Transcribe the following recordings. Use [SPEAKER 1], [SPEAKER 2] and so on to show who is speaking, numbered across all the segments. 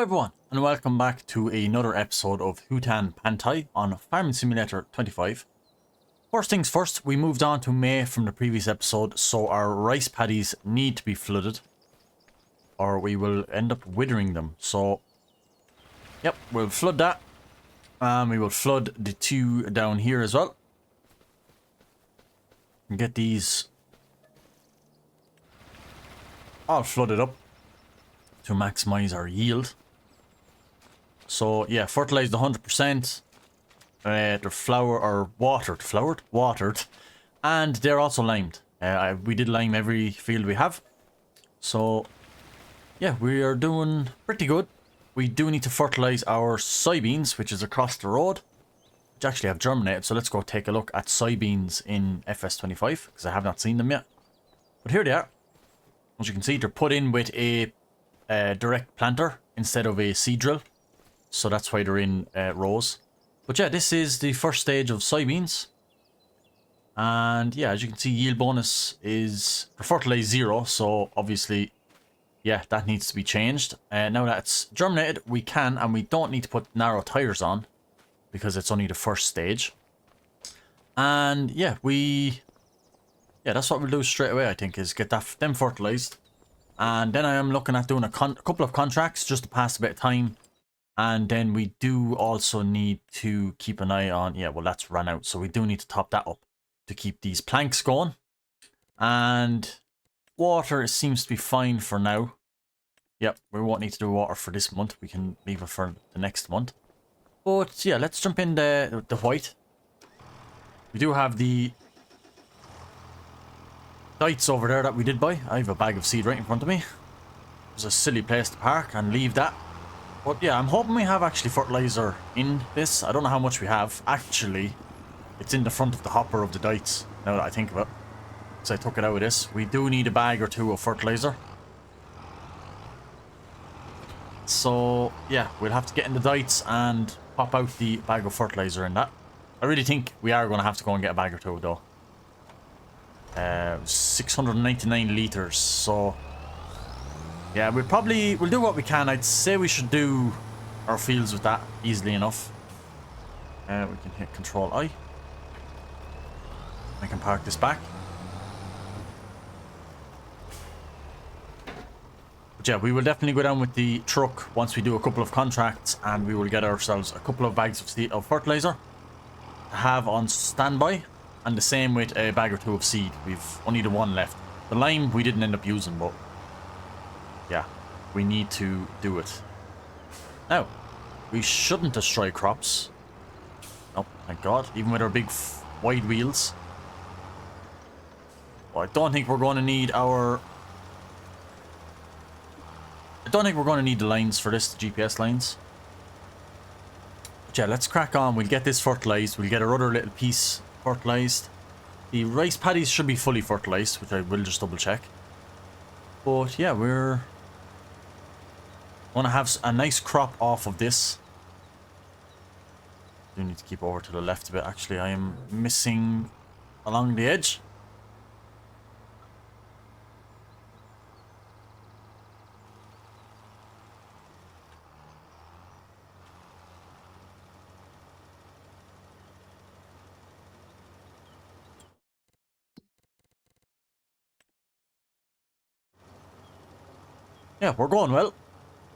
[SPEAKER 1] everyone, and welcome back to another episode of Hutan Pantai on Farming Simulator 25. First things first, we moved on to May from the previous episode, so our rice paddies need to be flooded, or we will end up withering them. So, yep, we'll flood that, and we will flood the two down here as well. And get these all flooded up to maximize our yield. So yeah, fertilized 100%. They're watered, and they're also limed. We did lime every field we have. So yeah, we are doing pretty good. We do need to fertilize our soybeans, which is across the road, which actually have germinated. So let's go take a look at soybeans in FS25 because I have not seen them yet. But here they are. As you can see, they're put in with a direct planter instead of a seed drill, so that's why they're in rows. But yeah, this is the first stage of soybeans, and yeah, as you can see, yield bonus is for fertilized 0, so obviously yeah, that needs to be changed. Now that it's germinated, we can, and we don't need to put narrow tires on because it's only the first stage. And yeah, that's what we'll do straight away, I think, is get them fertilized. And then I am looking at doing a couple of contracts just to pass a bit of time. And then we do also need to keep an eye on, yeah, well, that's run out. So we do need to top that up to keep these planks going. And water seems to be fine for now. Yep, we won't need to do water for this month. We can leave it for the next month. But yeah, let's jump in the white. We do have the dites over there that we did buy. I have a bag of seed right in front of me. It's a silly place to park and leave that. But yeah, I'm hoping we have actually fertilizer in this. I don't know how much we have. Actually, it's in the front of the hopper of the dites, now that I think of it. So I took it out of this. We do need a bag or two of fertilizer. So yeah, we'll have to get in the dites and pop out the bag of fertilizer in that. I really think we are going to have to go and get a bag or two though. 699 liters, so yeah, we'll do what we can. I'd say we should do our fields with that easily enough. We can hit Control I. I can park this back. But yeah, we will definitely go down with the truck once we do a couple of contracts, and we will get ourselves a couple of bags of fertilizer to have on standby. And the same with a bag or two of seed. We've only the one left. The lime we didn't end up using, but yeah, we need to do it. Now, we shouldn't destroy crops. Oh, thank God. Even with our big wide wheels. Well, I don't think we're going to need the lines for this, the GPS lines. But yeah, let's crack on. We'll get this fertilized. We'll get our other little piece fertilized. The rice paddies should be fully fertilized, which I will just double check. But yeah, we're gonna have a nice crop off of this. Do need to keep over to the left a bit. Actually, I am missing along the edge. Yeah, we're going well.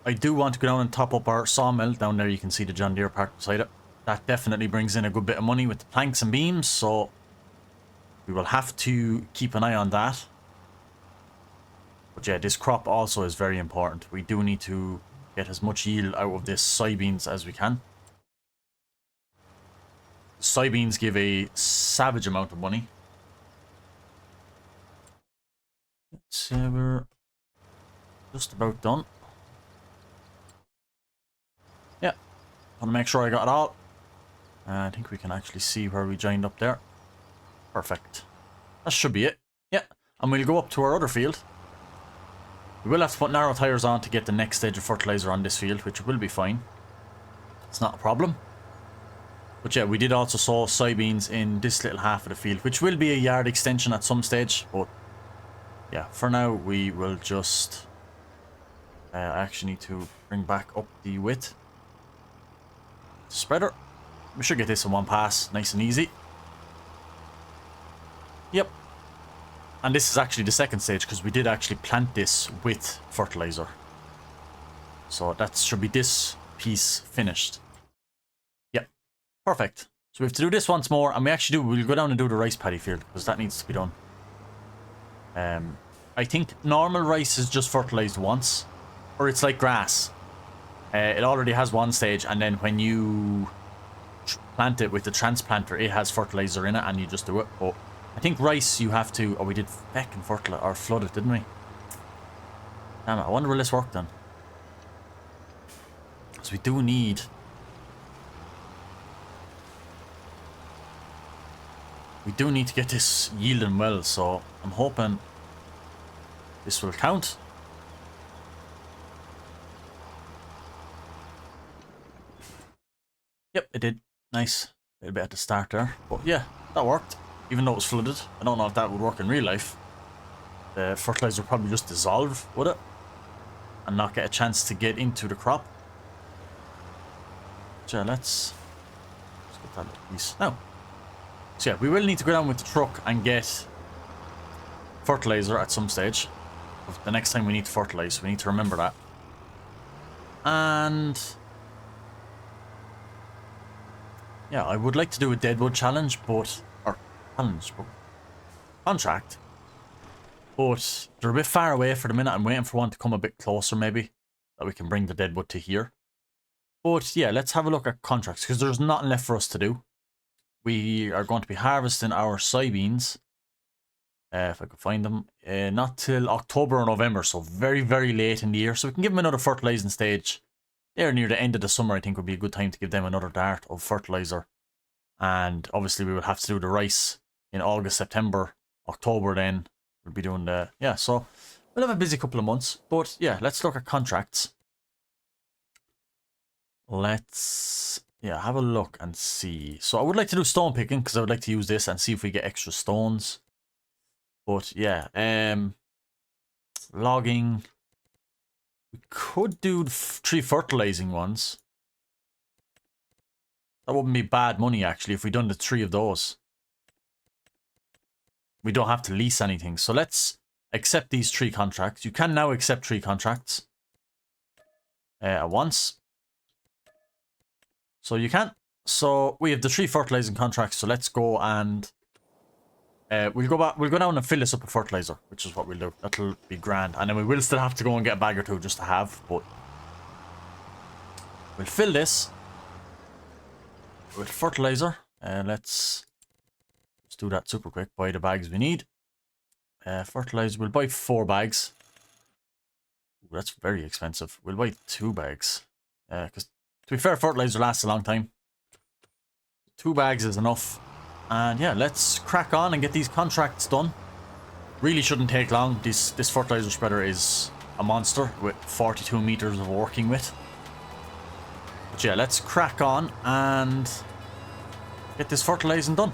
[SPEAKER 1] I do want to go down and top up our sawmill. Down there you can see the John Deere parked beside it. That definitely brings in a good bit of money with the planks and beams, so we will have to keep an eye on that. But yeah, this crop also is very important. We do need to get as much yield out of this soybeans as we can. Soybeans give a savage amount of money. Let's see, we're just about done. Yeah, want to make sure I got it all. I think we can actually see where we joined up there. Perfect. That should be it. Yeah, and we'll go up to our other field. We will have to put narrow tires on to get the next stage of fertilizer on this field, which will be fine. It's not a problem. But yeah, we did also sow soybeans in this little half of the field, which will be a yard extension at some stage. But yeah, for now we will just I actually need to bring back up the width. Spreader. We should get this in one pass, nice and easy. Yep. And this is actually the second stage because we did actually plant this with fertilizer. So that should be this piece finished. Yep. Perfect. So we have to do this once more, and we'll go down and do the rice paddy field because that needs to be done. I think normal rice is just fertilized once, or it's like grass. It already has one stage, and then when you plant it with the transplanter, it has fertilizer in it, and you just do it. But I think rice you have to. Oh, we did feckin' fertilize or flood it, didn't we? Damn it! I wonder will this work then? Because we do need. We do need to get this yielding well, so I'm hoping this will count. Yep, it did. Nice. A little bit at the start there. But yeah, that worked. Even though it was flooded. I don't know if that would work in real life. The fertilizer would probably just dissolve, would it? And not get a chance to get into the crop. So yeah, let's get that little piece. Now. So yeah, we will need to go down with the truck and get fertilizer at some stage. The next time we need to fertilize, we need to remember that. And yeah, I would like to do a deadwood challenge, but contract. But they're a bit far away for the minute. I'm waiting for one to come a bit closer, maybe, that we can bring the deadwood to here. But yeah, let's have a look at contracts because there's nothing left for us to do. We are going to be harvesting our soybeans. If I could find them, not till October or November, so very, very late in the year. So we can give them another fertilizing stage. There near the end of the summer, I think would be a good time to give them another dart of fertilizer. And obviously we will have to do the rice in August, September, October then. We'll be doing the, yeah, so we'll have a busy couple of months. But yeah, let's look at contracts. Let's, yeah, have a look and see. So I would like to do stone picking because I would like to use this and see if we get extra stones. But yeah, logging. We could do 3 fertilizing ones. That wouldn't be bad money actually if we done the 3 of those. We don't have to lease anything. So let's accept these 3 contracts. You can now accept 3 contracts at once. So you can. So we have the 3 fertilizing contracts. So let's go and we'll go down and fill this up with fertilizer, which is what we'll do. That'll be grand. And then we will still have to go and get a bag or 2 just to have, but we'll fill this with fertilizer. Let's do that super quick. Buy the bags we need. Fertilizer, we'll buy 4 bags. Ooh, that's very expensive. We'll buy 2 bags. Because to be fair, fertilizer lasts a long time. 2 bags is enough. And yeah, let's crack on and get these contracts done. Really shouldn't take long. This fertilizer spreader is a monster with 42 meters of working with. But yeah, let's crack on and get this fertilizing done.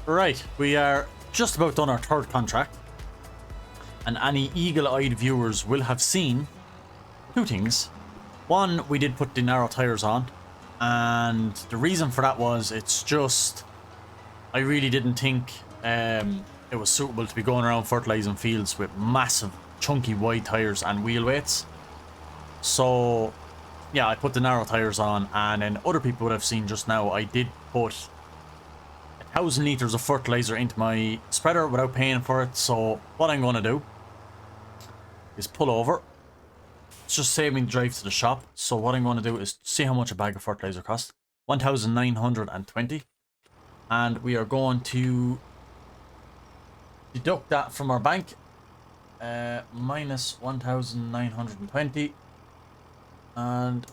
[SPEAKER 1] Right, we are just about done our third contract. And any eagle-eyed viewers will have seen two things. One, we did put the narrow tires on. And the reason for that was it's just... I really didn't think it was suitable to be going around fertilizing fields with massive, chunky wide tires and wheel weights. So, yeah, I put the narrow tires on, and then other people would have seen just now, I did put 1,000 litres of fertilizer into my spreader without paying for it. So, what I'm going to do is pull over. It's just saving me the drive to the shop. So, what I'm going to do is see how much a bag of fertilizer costs. 1,920. And we are going to deduct that from our bank. Minus 1,920. And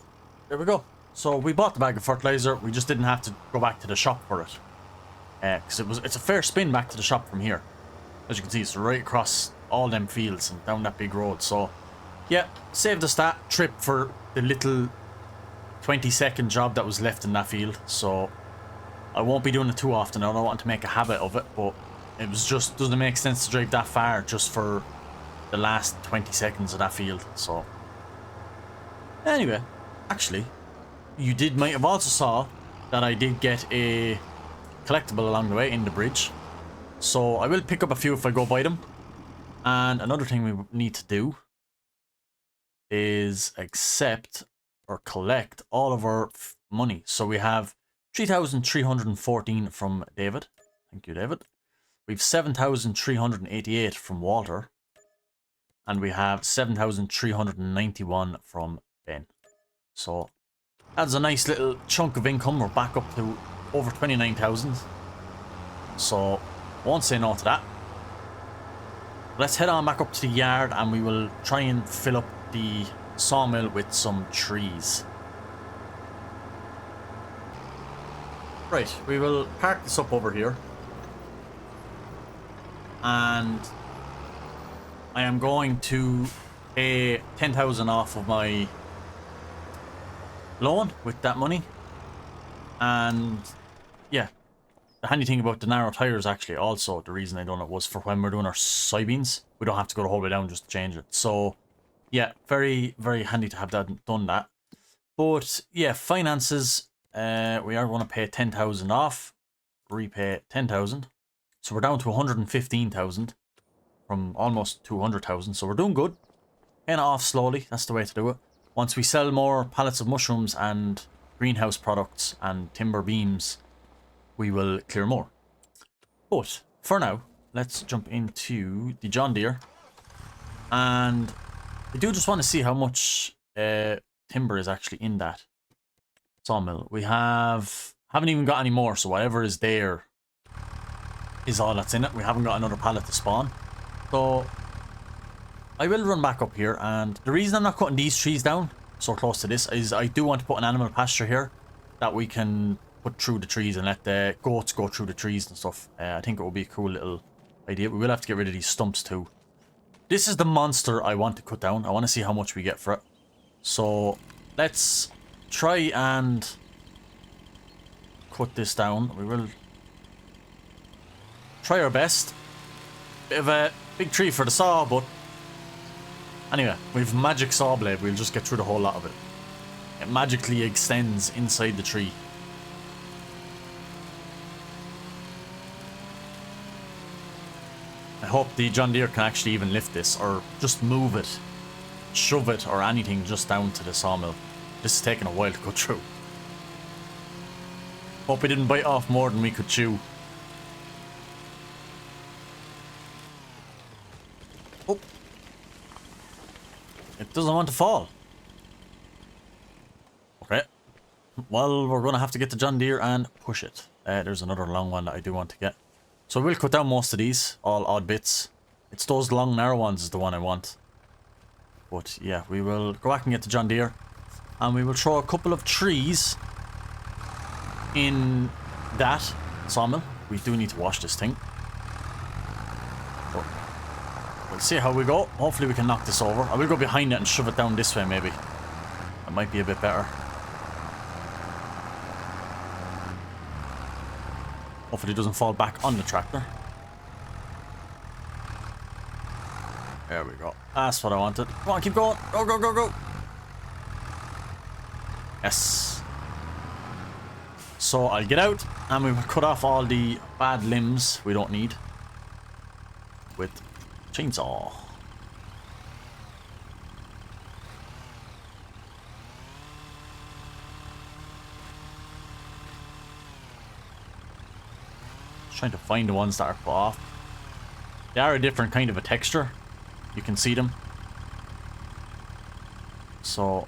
[SPEAKER 1] there we go. So we bought the bag of fertilizer. We just didn't have to go back to the shop for it. Because it's a fair spin back to the shop from here. As you can see, it's right across all them fields and down that big road. So, yeah, saved us that trip for the little 20-second job that was left in that field. So, I won't be doing it too often. I don't want to make a habit of it, but it was just doesn't make sense to drive that far just for the last 20 seconds of that field. So, anyway, actually, you might have also saw that I did get a collectible along the way in the bridge. So I will pick up a few if I go buy them. And another thing we need to do is accept or collect all of our money. So we have 3,314 from David. Thank you, David. We have 7,388 from Walter. And we have 7,391 from Ben. So that's a nice little chunk of income. We're back up to over 29,000. So won't say no to that. Let's head on back up to the yard and we will try and fill up the sawmill with some trees. Right, we will park this up over here. And I am going to pay 10,000 off of my loan with that money. And yeah, the handy thing about the narrow tires actually also, the reason I done it was for when we're doing our soybeans, we don't have to go the whole way down just to change it. So yeah, very, very handy to have that done that. But yeah, finances, we are going to pay 10,000 off, repay 10,000. So we're down to 115,000 from almost 200,000. So we're doing good. Paying it off slowly, that's the way to do it. Once we sell more pallets of mushrooms and greenhouse products and timber beams, we will clear more. But for now, let's jump into the John Deere. And I do just want to see how much timber is actually in that sawmill. We haven't even got any more, so whatever is there is all that's in it. We haven't got another pallet to spawn. So I will run back up here, and the reason I'm not cutting these trees down so close to this is I do want to put an animal pasture here that we can put through the trees and let the goats go through the trees and stuff. I think it will be a cool little idea. We will have to get rid of these stumps too. This is the monster I want to cut down. I want to see how much we get for it. So let's try and cut this down. We will try our best. Bit of a big tree for the saw, but anyway, we've magic saw blade. We'll just get through the whole lot of it. It magically extends inside the tree. I hope the John Deere can actually even lift this, or just move it, shove it, or anything just down to the sawmill. This is taking a while to go through. Hope we didn't bite off more than we could chew. Oh. It doesn't want to fall. Okay. Well, we're going to have to get the John Deere and push it. There's another long one that I do want to get. So we'll cut down most of these, all odd bits. It's those long, narrow ones is the one I want. But yeah, we will go back and get the John Deere. And we will throw a couple of trees in that sawmill. We do need to wash this thing. But we'll see how we go. Hopefully we can knock this over. I will go behind it and shove it down this way maybe. That might be a bit better. Hopefully it doesn't fall back on the tractor. There we go. That's what I wanted. Come on, keep going. Go, go, go, go. Yes. So I'll get out and we will cut off all the bad limbs we don't need with chainsaw. Just trying to find the ones that are cut off. They are a different kind of a texture. You can see them. So,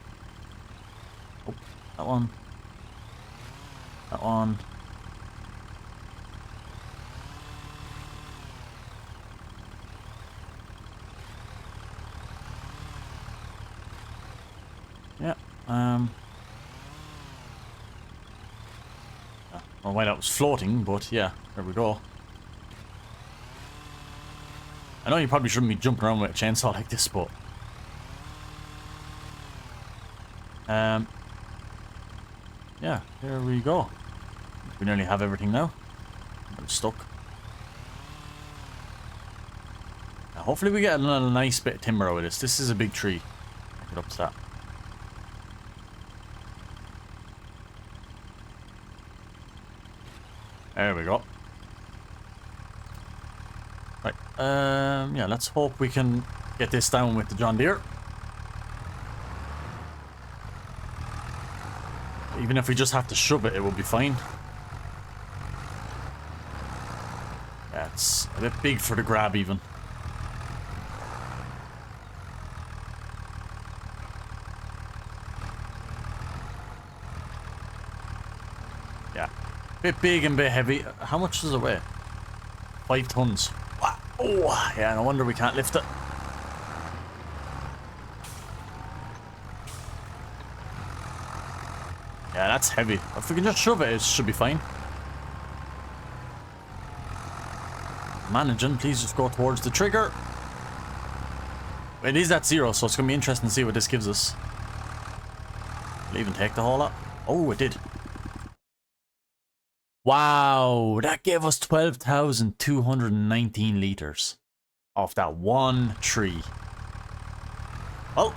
[SPEAKER 1] oh, that one. That one. Yeah, I don't know why that was floating, but yeah, there we go. I know you probably shouldn't be jumping around with a chainsaw like this, but yeah, here we go. We nearly have everything now. I'm stuck. Now, hopefully we get a little nice bit of timber out of this. This is a big tree. I'll get up to that. There we go. Right. Yeah, let's hope we can get this down with the John Deere. Even if we just have to shove it, it will be fine. Yeah, it's a bit big for the grab even. Yeah. Bit big and bit heavy. How much does it weigh? 5 tons. Wow. Oh, yeah, no wonder we can't lift it. Yeah, that's heavy. If we can just shove it, it should be fine. Managing, please just go towards the trigger. It is at 0, so it's going to be interesting to see what this gives us. Will it even take the whole lot? Oh, it did. Wow, that gave us 12,219 litres off that one tree. Well,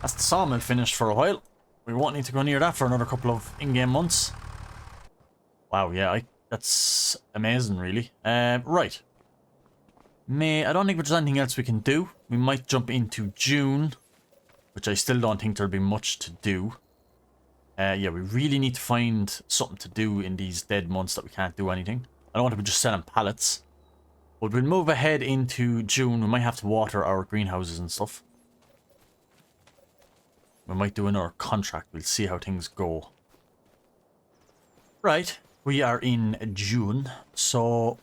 [SPEAKER 1] that's the sawmill finished for a while. We won't need to go near that for another couple of in-game months. Wow, yeah, that's amazing, really. Right. I don't think there's anything else we can do. We might jump into June, which I still don't think there'll be much to do. Yeah, we really need to find something to do in these dead months that we can't do anything. I don't want to be just selling pallets. But we'll move ahead into June. We might have to water our greenhouses and stuff. We might do another contract. We'll see how things go. Right. We are in June. So,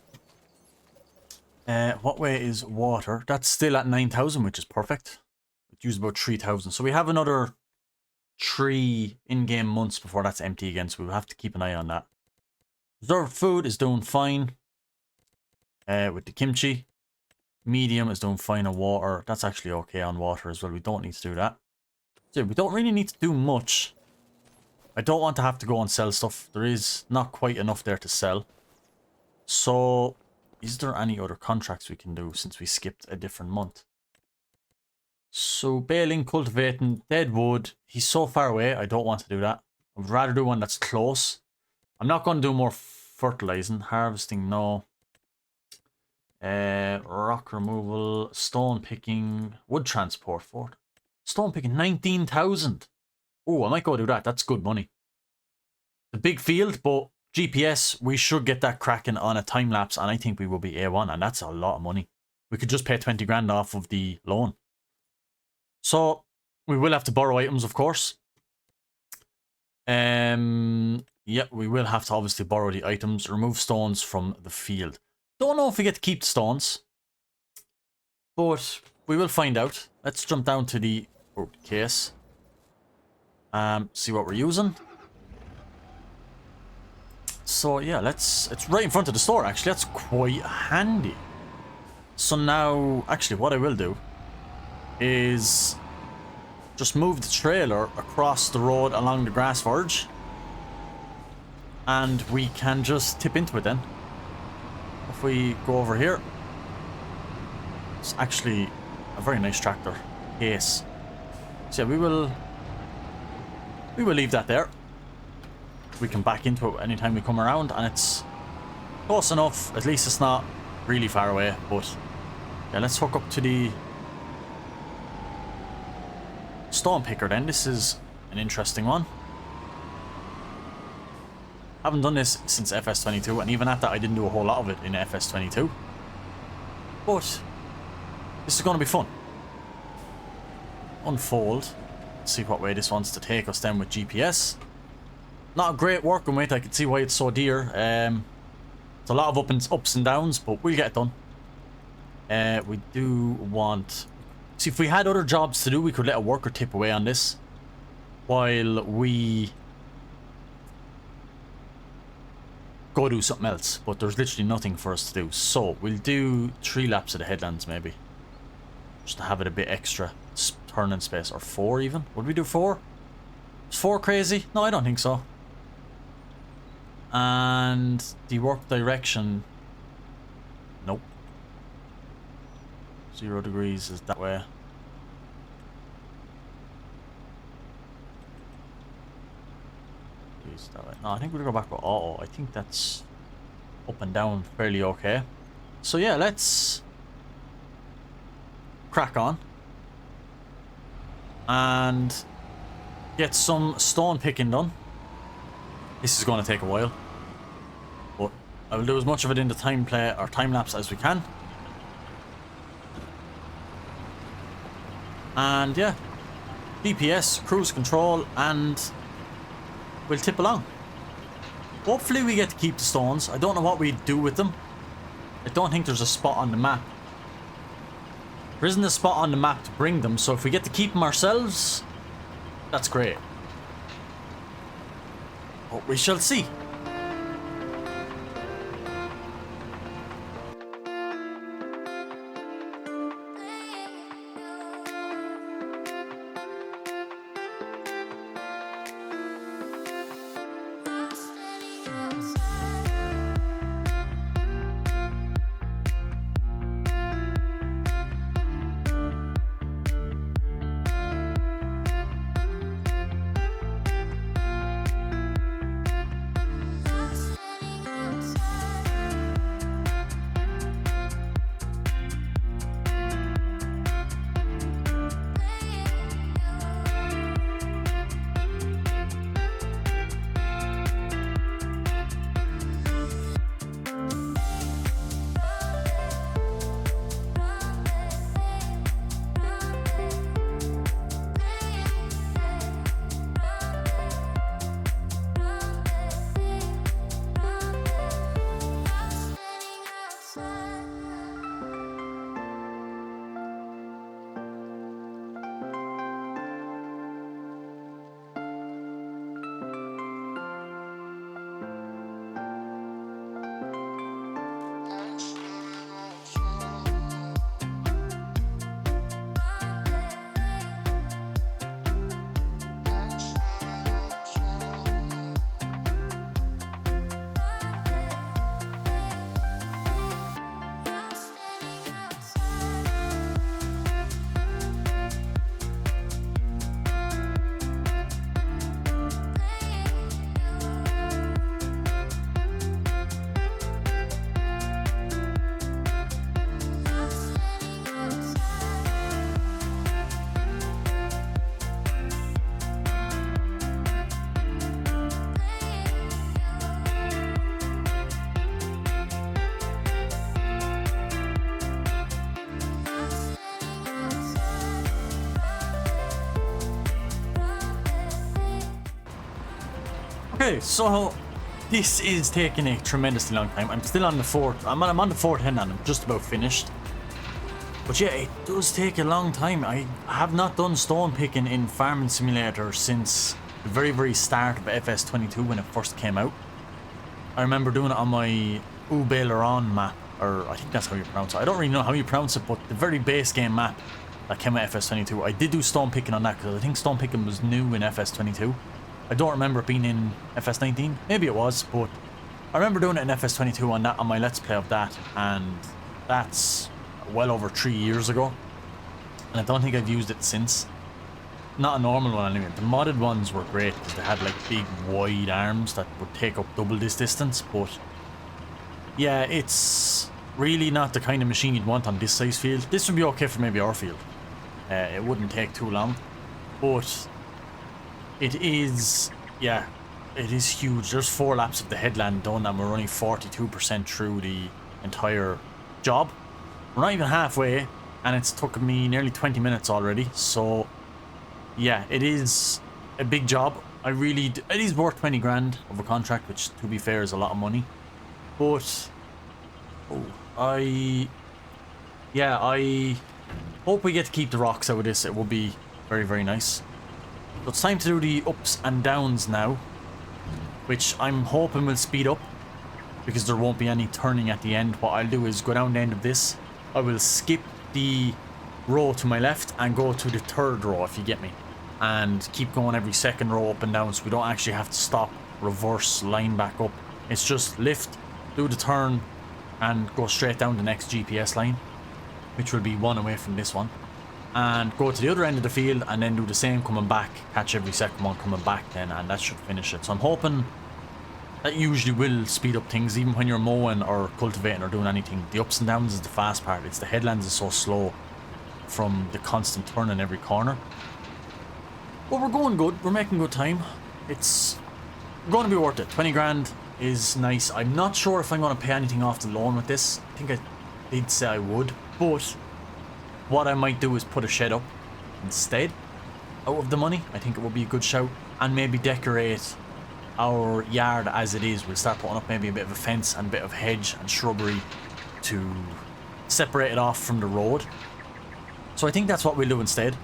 [SPEAKER 1] what way is water? That's still at 9,000, which is perfect. It used about 3,000. So we have another 3 in-game months before that's empty again. So we'll have to keep an eye on that. Reserved food is doing fine. With the kimchi. Medium is doing fine on water. That's actually okay on water as well. We don't need to do that. So we don't really need to do much. I don't want to have to go and sell stuff. There is not quite enough there to sell. So, is there any other contracts we can do since we skipped a different month? So, baling, cultivating, dead wood. He's so far away, I don't want to do that. I would rather do one that's close. I'm not going to do more fertilizing. Harvesting, no. Rock removal, stone picking, wood transport for it. Stone picking, 19,000. Oh, I might go do that. That's good money. The big field, but GPS, we should get that cracking on a time lapse, and I think we will be A1, and that's a lot of money. We could just pay 20 grand off of the loan. So, we will have to borrow items, of course. Yeah, we will have to obviously borrow the items, remove stones from the field. Don't know if we get to keep the stones, but we will find out. Let's jump down to the case. See what we're using. So yeah, it's right in front of the store actually. That's quite handy. So now, actually what I will do is just move the trailer across the road along the grass verge. And we can just tip into it then. If we go over here. It's actually a very nice tractor. Yes. So yeah, we will leave that there. We can back into it anytime we come around, and it's close enough. At least it's not really far away. But yeah, let's hook up to the stone picker then. This is an interesting one. Haven't done this since FS22, and even at that I didn't do a whole lot of it in FS22. But this is going to be fun. Unfold. Let's see what way this wants to take us then with GPS. Not a great working with. I can see why it's so dear. It's a lot of ups and downs, but we'll get it done. We do want... See, if we had other jobs to do, we could let a worker tip away on this while we go do something else. But there's literally nothing for us to do. So we'll do 3 laps of the headlands maybe, just to have it a bit extra turning space. Or 4 even. Would we do 4? Is 4 crazy? No, I don't think so. And the work direction, nope. 0 degrees is that way. That way. No, I think we'll go back to auto. I think that's up and down fairly okay. So yeah, let's crack on and get some stone picking done. This is going to take a while, but I will do as much of it in the time lapse as we can. And yeah, GPS, cruise control, and we'll tip along. Hopefully we get to keep the stones. I don't know what we do with them. I don't think there's a spot on the map. There isn't a spot on the map to bring them, so if we get to keep them ourselves, that's great. But we shall see. Okay, so this is taking a tremendously long time. I'm still on the fourth. I'm on the fourth hen and I'm just about finished. But yeah, it does take a long time. I have not done stone picking in Farming Simulator since the very, very start of FS22 when it first came out. I remember doing it on my Ubaileron map, or I think that's how you pronounce it. I don't really know how you pronounce it, but the very base game map that came out FS22. I did do stone picking on that because I think stone picking was new in FS22. I don't remember it being in FS19. Maybe it was, but I remember doing it in FS22 on my Let's Play of that, and that's well over 3 years ago. And I don't think I've used it since. Not a normal one anyway. The modded ones were great because they had like big wide arms that would take up double this distance, but yeah, it's really not the kind of machine you'd want on this size field. This would be okay for maybe our field. It wouldn't take too long, but it is, yeah, it is huge. There's 4 laps of the headland done and we're only 42% through the entire job. We're not even halfway and it's took me nearly 20 minutes already, so yeah, it is a big job. It is worth 20 grand of a contract, which to be fair is a lot of money, but I hope we get to keep the rocks out of this. It will be very, very nice. So it's time to do the ups and downs now, which I'm hoping will speed up because there won't be any turning at the end. What I'll do is go down the end of this. I will skip the row to my left and go to the 3rd row, if you get me, and keep going every 2nd row up and down, so we don't actually have to stop, reverse, line back up. It's just lift, do the turn, and go straight down the next GPS line, which will be one away from this one, and go to the other end of the field and then do the same coming back, catch every second one coming back then, and that should finish it. So I'm hoping that usually will speed up things, even when you're mowing or cultivating or doing anything. The ups and downs is the fast part. It's the headlands is so slow from the constant turn in every corner. But we're going good. We're making good time. It's going to be worth it. 20 grand is nice. I'm not sure if I'm going to pay anything off the loan with this. I think I did say I would, but what I might do is put a shed up instead out of the money. I think it would be a good shout, and maybe decorate our yard as it is. We'll start putting up maybe a bit of a fence and a bit of hedge and shrubbery to separate it off from the road. So I think that's what we'll do instead.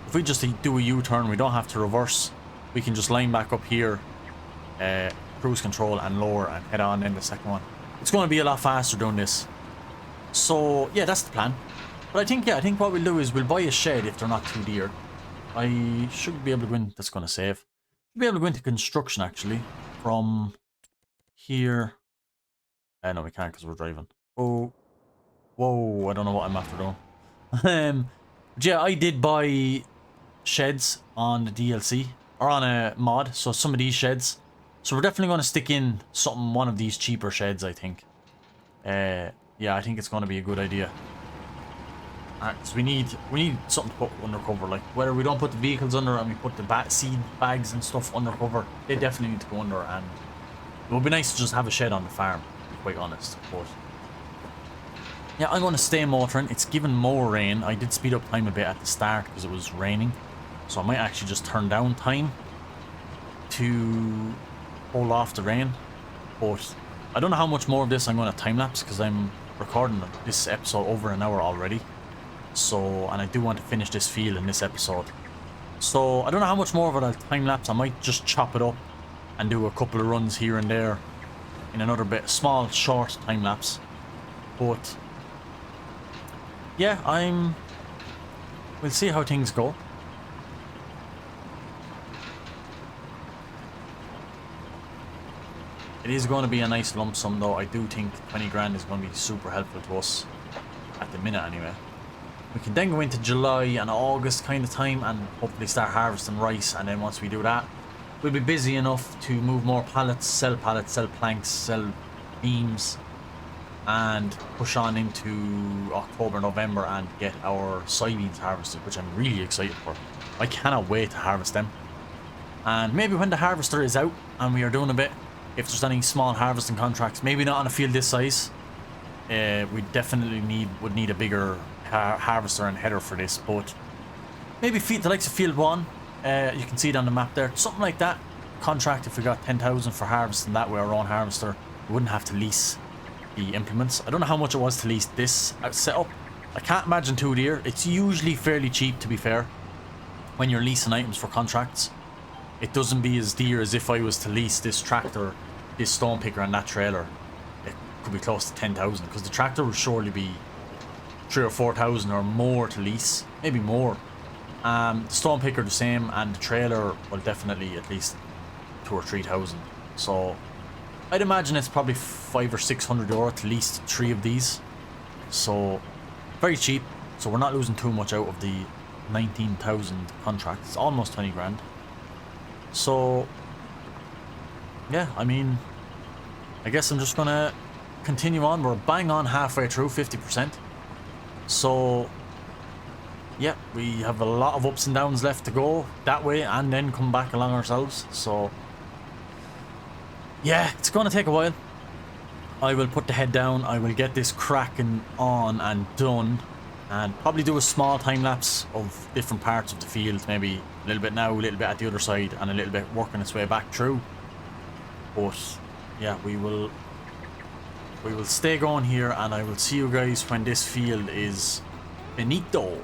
[SPEAKER 1] If we just do a U-turn, we don't have to reverse. We can just line back up here, cruise control and lower and head on in the second one. It's going to be a lot faster doing this. So yeah, that's the plan. But I think what we'll do is we'll buy a shed if they're not too dear. I should be able to go in. That's going to save. Should be able to go into construction actually from here. No, we can't because we're driving. Oh, whoa! I don't know what I'm after doing. But yeah, I did buy sheds on the DLC or on a mod. So some of these sheds. So we're definitely going to stick in one of these cheaper sheds, I think. Yeah, I think it's going to be a good idea. So we need something to put under cover, like whether we don't put the vehicles under and we put the seed bags and stuff under cover, they definitely need to go under, and it would be nice to just have a shed on the farm, to be quite honest. But yeah, I'm going to stay motoring. It's given more rain. I did speed up time a bit at the start because it was raining, so I might actually just turn down time to hold off the rain. But I don't know how much more of this I'm going to time-lapse because I'm recording this episode over an hour already. So, and I do want to finish this field in this episode. So, I don't know how much more of it I'll time-lapse. I might just chop it up and do a couple of runs here and there in another bit, small, short time-lapse. But yeah, we'll see how things go. It is going to be a nice lump sum though. I do think 20 grand is going to be super helpful to us at the minute anyway. We can then go into July and August kind of time and hopefully start harvesting rice, and then once we do that, we'll be busy enough to move more pallets, sell planks, sell beams, and push on into October, November and get our soybeans harvested, which I'm really excited for. I cannot wait to harvest them. And maybe when the harvester is out and we are doing a bit, if there's any small harvesting contracts, maybe not on a field this size, we definitely would need a bigger harvester and header for this, but maybe the likes of field 1, you can see it on the map there, something like that contract. If we got 10,000 for harvesting that with our own harvester, we wouldn't have to lease the implements. I don't know how much it was to lease this setup. I can't imagine too dear. It's usually fairly cheap, to be fair, when you're leasing items for contracts. It doesn't be as dear as if I was to lease this tractor, this stone picker and that trailer. It could be close to 10,000 because the tractor will surely be 3,000 or 4,000 or more to lease, maybe more. The stone picker the same, and the trailer will definitely at least 2 or 3,000. So I'd imagine it's probably 500 or 600 euro at least 3 of these. So very cheap. So we're not losing too much out of the 19,000 contract. It's almost 20 grand. So yeah, I mean, I guess I'm just gonna continue on. We're bang on halfway through, 50%. So yeah, we have a lot of ups and downs left to go that way and then come back along ourselves. So yeah, it's gonna take a while. I will put the head down, I will get this cracking on and done, and probably do a small time lapse of different parts of the field, maybe a little bit now, a little bit at the other side, and a little bit working its way back through. But yeah, we will stay going here, and I will see you guys when this field is finito.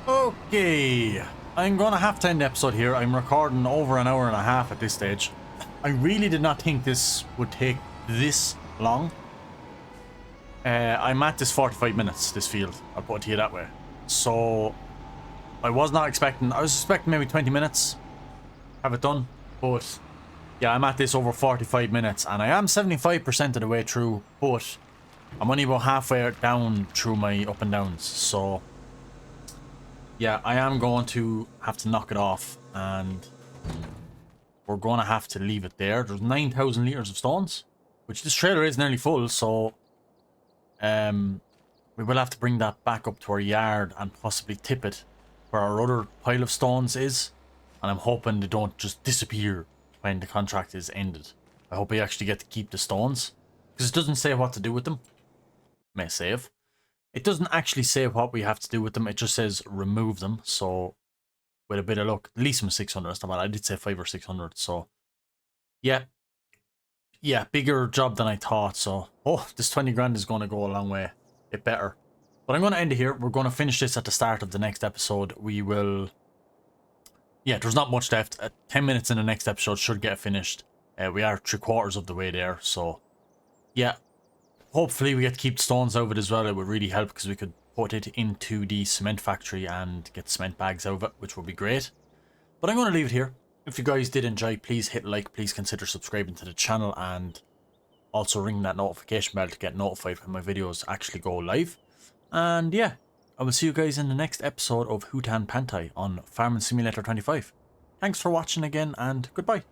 [SPEAKER 1] Okay, I'm gonna have to end the episode here. I'm recording over an hour and a half at this stage. I really did not think this would take this long. I'm at this 45 minutes, this field. I'll put it to you that way. So I was not expecting, I was expecting maybe 20 minutes, have it done. But yeah, I'm at this over 45 minutes and I am 75% of the way through, but I'm only about halfway down through my up and downs. So yeah, I am going to have to knock it off and we're going to have to leave it there. There's 9,000 litres of stones, which this trailer is nearly full, so we will have to bring that back up to our yard and possibly tip it where our other pile of stones is. And I'm hoping they don't just disappear when the contract is ended. I hope we actually get to keep the stones, because it doesn't say what to do with them. May save. It doesn't actually say what we have to do with them. It just says remove them. So with a bit of luck, at least from 600. That's not bad. I did say 500 or 600. So yeah, bigger job than I thought. So this 20 grand is going to go a long way. It better. But I'm going to end it here. We're going to finish this at the start of the next episode. We will. Yeah, there's not much left. 10 minutes in the next episode should get finished. We are 3/4 of the way there. So yeah. Hopefully we get to keep the stones out of it as well. It would really help because we could put it into the cement factory and get cement bags out of it, which would be great. But I'm going to leave it here. If you guys did enjoy, please hit like, please consider subscribing to the channel, and Also ring that notification bell to get notified when my videos actually go live. And yeah, I will see you guys in the next episode of Hutan Pantai on Farming Simulator 25. Thanks for watching again, and goodbye.